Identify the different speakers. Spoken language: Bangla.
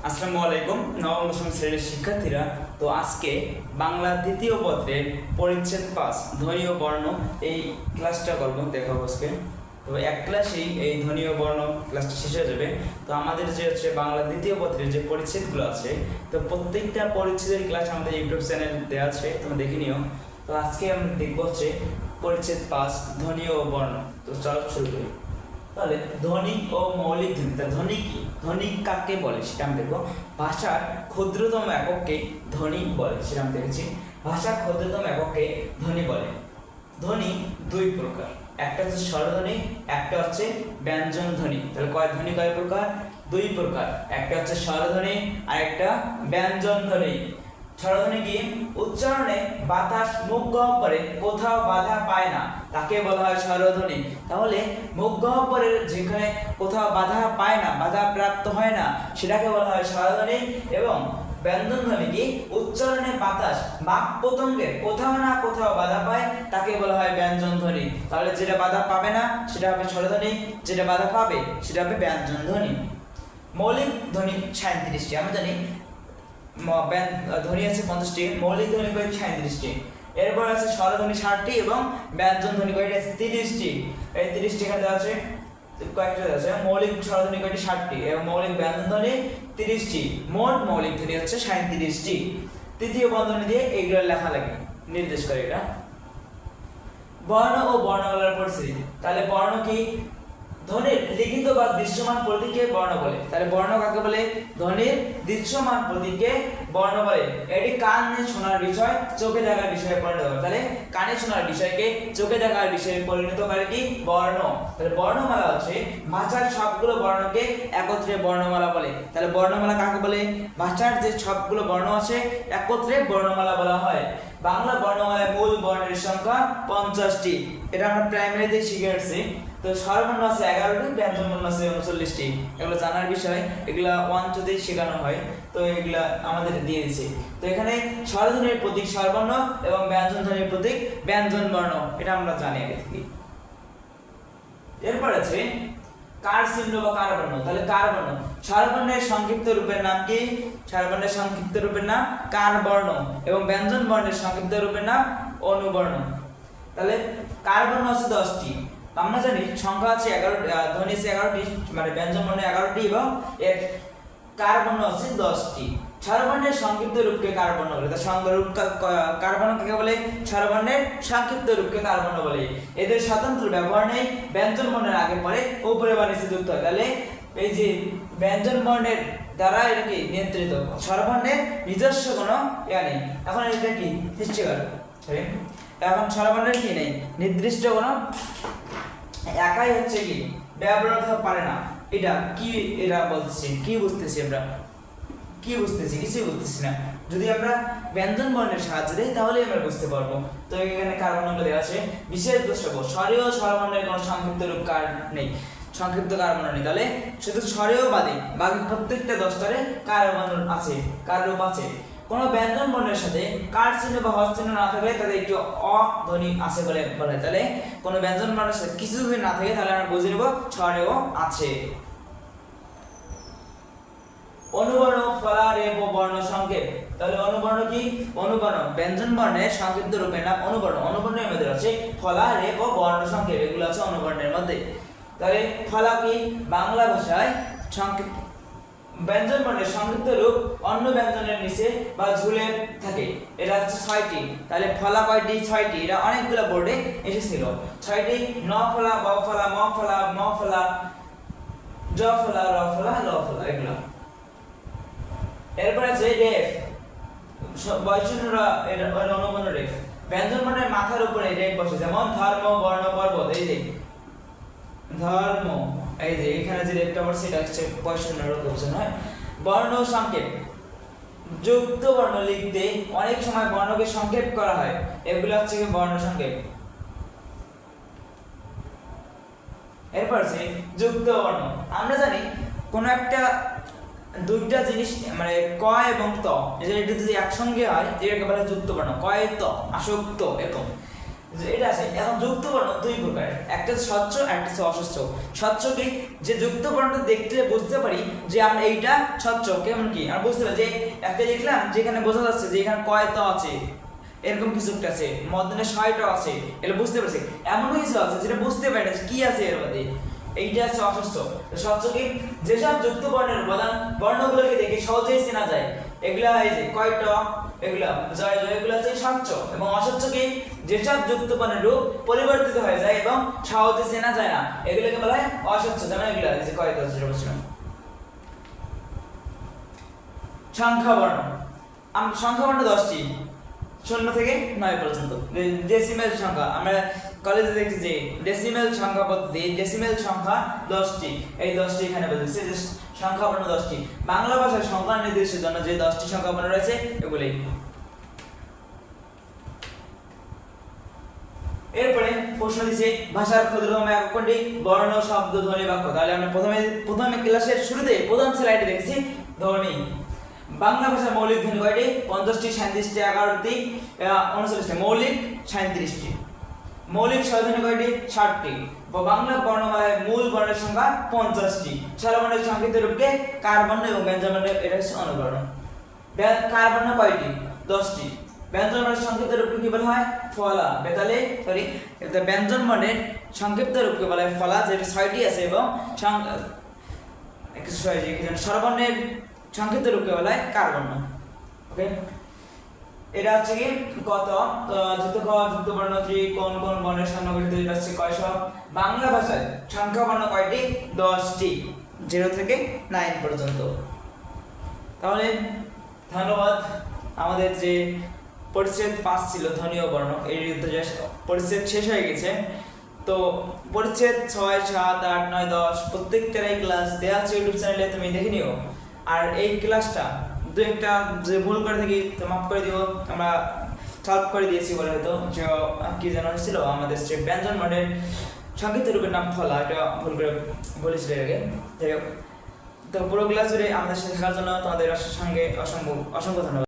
Speaker 1: আসসালামু আলাইকুম নবম দশম শ্রেণীর শিক্ষার্থীরা। তো আজকে বাংলা দ্বিতীয় পত্রের পরিচ্ছেদ 5 ধ্বনি ও বর্ণ এই ক্লাসটা করবো, দেখাবো আজকে। তো এক ক্লাসেই এই ধ্বনি ও বর্ণ ক্লাসটা শেষ হয়ে যাবে। তো আমাদের যে হচ্ছে বাংলা দ্বিতীয় পত্রের যে পরিচ্ছেদগুলো আছে, তো প্রত্যেকটা পরিচ্ছেদের ক্লাস আমাদের ইউটিউব চ্যানেল দেওয়া আছে, তোমরা দেখে নিও। তো আজকে আমরা দেখবো হচ্ছে পরিচ্ছেদ 5 ধ্বনি ও বর্ণ। তো চলো শুরু করি। তাহলে ধ্বনি ও মৌলিক ধ্বনি, ধ্বনি কি, ধ্বনি কাকে বলে সেটা আমি দেখবো। ভাষার ক্ষুদ্রতম এককে ধ্বনি বলে, সেটা আমি দেখেছি। ভাষার ক্ষুদ্রতম এককে ধ্বনি বলে। ধ্বনি দুই প্রকার, একটা হচ্ছে স্বরধ্বনি, একটা হচ্ছে ব্যঞ্জন ধ্বনি। তাহলে ধ্বনি কয় প্রকার? দুই প্রকার, একটা হচ্ছে স্বরধ্বনি আর একটা ব্যঞ্জন ধ্বনি। স্বরধ্বনি কি? উচ্চারণে বাতাস মুখ গহ্বরে কোথাও বাধা পায় না, তাকে বলা হয় স্বরধ্বনি। তাহলে মুখ গহ্বরের যেখানে কোথাও বাধা পায় না, বাধা প্রাপ্ত হয় না, সেটাকে বলা হয় স্বরধ্বনি। এবং ব্যঞ্জন ধ্বনি কি? উচ্চারণে বাতাস বাক পতঙ্গের কোথাও না কোথাও বাধা পায়, তাকে বলা হয় ব্যঞ্জন ধ্বনি। তাহলে যেটা বাধা পাবে না সেটা হবে স্বরধ্বনি, যেটা বাধা পাবে সেটা হবে ব্যঞ্জন ধ্বনি। মৌলিক ধ্বনি 37টি, আমরা জানি ধ্বনি আছে 50টি, মৌলিক ধ্বনি কয়টি? 37টি। এরপর আছে স্বরধ্বনি 60টি এবং ব্যঞ্জন ধ্বনি কয়টি আছে? 30টি। এই 30টি এখানে দেওয়া আছে, কয়েকটা দেওয়া আছে। মৌলিক স্বরধ্বনি কয়টি? 60টি এবং মৌলিক ব্যঞ্জন ধ্বনি 30টি। মোট মৌলিক ধ্বনি হচ্ছে 37টি। তৃতীয় বন্ধনী দিয়ে এইগুলো লেখা লাগে, নির্দেশ করে এটা। বর্ণ ও বর্ণমালার পরিস্থিতি। তাহলে বর্ণ কি? ধ্বনির লিখিত বা দৃশ্যমান প্রতীককে বর্ণ বলে। তাহলে বর্ণ কাকে বলে? ধ্বনির দৃশ্যমান প্রতীককে বর্ণ বলে। এটি কানে শোনার বিষয়, চোখে দেখার বিষয়ে পরিণত করে। তাহলে কানে শোনার বিষয়কে চোখে দেখার বিষয়ে পরিণত করে কি? বর্ণ। তাহলে বর্ণমালা হচ্ছে ভাষার সবগুলো বর্ণকে একত্রে বর্ণমালা বলে। তাহলে বর্ণমালা কাকে বলে? ভাষার যে সবগুলো বর্ণ আছে একত্রে বর্ণমালা বলা হয়। বাংলা বর্ণমালায় মূল বর্ণের সংখ্যা 50টি। এটা আমরা প্রাইমারিতে শিখে আসছি। তো স্বরবর্ণ আছে 11টি, ব্যঞ্জন বর্ণ আছে 39টি। এগুলো জানার বিষয়, এগুলা 1 2 তে শেখানো হয়। তো এগুলা আমাদের দিয়ে দিয়েছে। তো এখানে স্বরধ্বনির প্রতীক স্বরবর্ণ এবং ব্যঞ্জন ধ্বনির প্রতীক ব্যঞ্জন বর্ণ, এটা আমরা জানি আগে থেকে। এরপর আছে কার চিহ্ন বা কার বর্ণ। তাহলে কার বর্ণ, স্বরবর্ণের সংক্ষিপ্ত রূপের নাম কি? স্বরবর্ণের সংক্ষিপ্ত রূপের নাম কার বর্ণ এবং ব্যঞ্জন বর্ণের সংক্ষিপ্ত রূপের নাম অনুবর্ণ। তাহলে কার বর্ণ আছে 10টি। আমরা জানি সংখ্যা আছে 11, ধ্বনি আছে 11টি, মানে ব্যঞ্জন বর্ণ 11টি এবং এর কার বর্ণ আছে 10টি। স্বরবর্ণের সংক্ষিপ্ত রূপকে কার বর্ণ বলে। তার সংজ্ঞারূপ কার বর্ণ কাকে বলে? স্বরবর্ণের সংক্ষিপ্ত রূপকে কার বর্ণ বলে। এদের স্বতন্ত্র ব্যবহার নেই, ব্যঞ্জন বর্ণের আগে পরে উপরে বা নিচে যুক্ত হয়। তাহলে এই যে ব্যঞ্জন বর্ণের দ্বারা এটা কি নিয়ন্ত্রিত, স্বরবর্ণের নিজস্ব কোনো ইয়া নেই। এখন এটা কি হিস্ট্রিকাল, এখন স্বরবর্ণের কি নেই, নির্দিষ্ট কোনো একাই হচ্ছে কি ব্যবহার হতে পারে না। এটা কি, এটা বলতেছি কি বুঝতেছি আমরা, কি বুঝতেছি? কিছুই বুঝতেছি না। যদি আমরা ব্যঞ্জন বর্ণের সাহায্য দিই তাহলে আমরা বুঝতে পারবো। তো এখানে কার বর্ণগুলো দেওয়া আছে। বিশেষ দ্রষ্টব্য, স্বরীয় স্বরবর্ণের কোনো সংক্ষিপ্ত রূপ কার নেই, সংক্ষিপ্ত কার বর্ণ নেই। তাহলে শুধু স্বরীয় বাদে বাকি প্রত্যেকটা 10টারে কার বর্ণ আছে, কার রূপ আছে। কোনো ব্যঞ্জন বর্ণের সাথে কার চিহ্ন বা হস্ত চিহ্ন না থাকলে তাদের একটি অধ্বনি আছে বলে বলা হয়। তাহলে কোনো ব্যঞ্জন বর্ণের সাথে কিছু যদি না থাকে তাহলে আমরা বুঝে নেব স্বরেও আছে। অনুবর্ণ, ফলা, রেফ ও বর্ণ সংকেত। তাহলে অনুবর্ণ কি? অনুবর্ণ ব্যঞ্জন বর্ণের সংক্ষিপ্ত রূপের নাম অনুবর্ণ। অনুবর্ণের মধ্যে আছে ফলা, রেফ ও বর্ণ সংকেত, এগুলো আছে অনুবর্ণের মধ্যে। তাহলে ফলা কি? বাংলা ভাষায় সংক্ষিপ্ত ব্যঞ্জন বর্ণের সংক্ষিপ্ত রূপ অন্য ব্যঞ্জনের নিচে বা ঝুলে থাকে। এটা হচ্ছে 6টি। তাহলে ফলা কয়টি? 6টি। এটা অনেকগুলো বোর্ডে এসেছিল। 6টি: ন ফলা, ব ফলা, ম ফলা, ম ফলা, জ ফলা, র ফলা, ল ফলা, এগুলো। এরপর আছে রেফ, বৈষণ্যরা, এটা অনুবর্ণ রেফ। ব্যঞ্জন বর্ণের মাথার উপরে রেফ বসে, যেমন ধর্ম, বর্ণ, পর্বত। এই যে ধর্ম, এই যে এখানে যে রেফটা বসে এটা হচ্ছে বৈষণ্যর উপযোজন হয়। বর্ণ সংক্ষেপ, যুক্ত বর্ণ লিখতে অনেক সময় বর্ণকে সংক্ষেপ করা হয়, এগুলো হচ্ছে বর্ণ সংক্ষেপ। এরপর আছে যুক্ত বর্ণ। আমরা জানি কোন একটা দুইটা জিনিস মানে ক এবং ত, এটা যদি একসঙ্গে হয় এটাকে বলা হয় যুক্ত বর্ণ। ক এ ত, আসক্ত, এরকম যে এটা আছে। এখন যুক্ত বর্ণ দুই প্রকার, একটা স্বচ্ছ একটা হচ্ছে অস্বচ্ছ। স্বচ্ছকে যে যুক্ত বর্ণটা দেখলে বুঝতে পারি যে আমরা এইটা স্বচ্ছ, কেমন কি আমরা বুঝতে পারি যে একটা লিখলাম যেখানে বোঝা যাচ্ছে যে এখানে কয়টা আছে, এরকম কিছু একটা আছে, মধ্যে ছয়টা আছে, এটা বুঝতে পারছি। এমন কিছু আছে যেটা বুঝতে পারি না কি আছে এর মধ্যে, এইটা আছে অস্বচ্ছ। স্বচ্ছকে যেসব যুক্ত বর্ণের উপাদান বর্ণগুলোকে দেখে সহজেই চেনা যায়, এগুলা এই যে কয়টা, এগুলা জয় জয়, এগুলো আছে স্বচ্ছ। এবং অস্বচ্ছকে যেসব যুক্ত বর্ণের রূপ পরিবর্তিত হয়ে যায় এবং সহজে চেনা যায় না, এগুলোকে বলা হয় অস্বচ্ছ। যেমন এগুলা এই যে কয়টা আছে সেটা বলছিলাম। সংখ্যা বর্ণ, আমরা সংখ্যা বর্ণ 10টি, 0 থেকে 9 পর্যন্ত। ডেসিমেল সংখ্যা আমরা কলেজে দেখি যে ডেসিমেল সংখ্যা পদ্ধতি, ডেসিমেল সংখ্যা 10টি, এই 10টি এখানে বলছে যে সংখ্যা বর্ণ 10টি। বাংলা ভাষার সংখ্যা নির্দেশের জন্য যে 10টি সংখ্যা বর্ণ রয়েছে এগুলি। এরপরে প্রশ্ন দিছে ভাষার ক্ষুদ্রতম একক কোনটি? বর্ণ, শব্দ, ধ্বনি, বাক্য। তাহলে আমরা প্রথমে ক্লাসের শুরুতে প্রথম স্লাইডে দেখেছি ধ্বনি। বাংলা ভাষার মৌলিক ধ্বনি কয়টি? 50টি, 37টি, 11টি, 39টি। মৌলিক 37টি। মৌলিক স্বরধ্বনি কয়টি? 60টি। বাংলা বর্ণমালায় মূল বর্ণের সংখ্যা 50টি। স্বরবর্ণের সংক্ষিপ্ত রূপকে কার বর্ণ এবং ব্যঞ্জন বর্ণ, এটা হচ্ছে অনুবর্ণ। কার বর্ণ কয়টি? 10টি। ব্যঞ্জন বর্ণের সংক্ষিপ্ত রূপকে কি বলা হয়? ফলা। ব্যঞ্জন বর্ণের সংক্ষিপ্ত রূপকে বলা হয় ফলা, যেটা 6টি আছে। এবং স্বরবর্ণের সংক্ষিপ্ত রূপকে বলা হয় কার বর্ণ। ওকে, এটা হচ্ছে কি কত যুক্ত খ যুক্ত বর্ণ কোন কোন বর্ণের সমন্বয়ে তৈরি হচ্ছে কয়শ। বাংলা ভাষায় সংখ্যা বর্ণ কয়টি? 10টি, 0 থেকে 9 পর্যন্ত। তাহলে ধন্যবাদ। আমাদের যে পরিচ্ছেদ 5 ছিল ধ্বনি ও বর্ণ, এই পরিচ্ছেদ শেষ হয়ে গেছে। তো পরিচ্ছেদ 6, 7, 8, 9, 10 প্রত্যেকটারই ক্লাস দেওয়া আছে ইউটিউব চ্যানেলে, তুমি দেখে নিও। আর এই ক্লাসটা দু একটা যে ভুল করে থাকি তো মাফ করে দিও, আমরা সলভ করে দিয়েছি বলে হয়তো। যে কি জানা হয়েছিল আমাদের যে ব্যঞ্জন বর্ণের সংক্ষিপ্ত রূপের নাম ফলা, এটা ভুল করে বলেছিল আগে। যাই হোক, তো পুরো ক্লাস জুড়ে আমাদের সাথে থাকার জন্য তোমাদের সঙ্গে অসংখ্য ধন্যবাদ।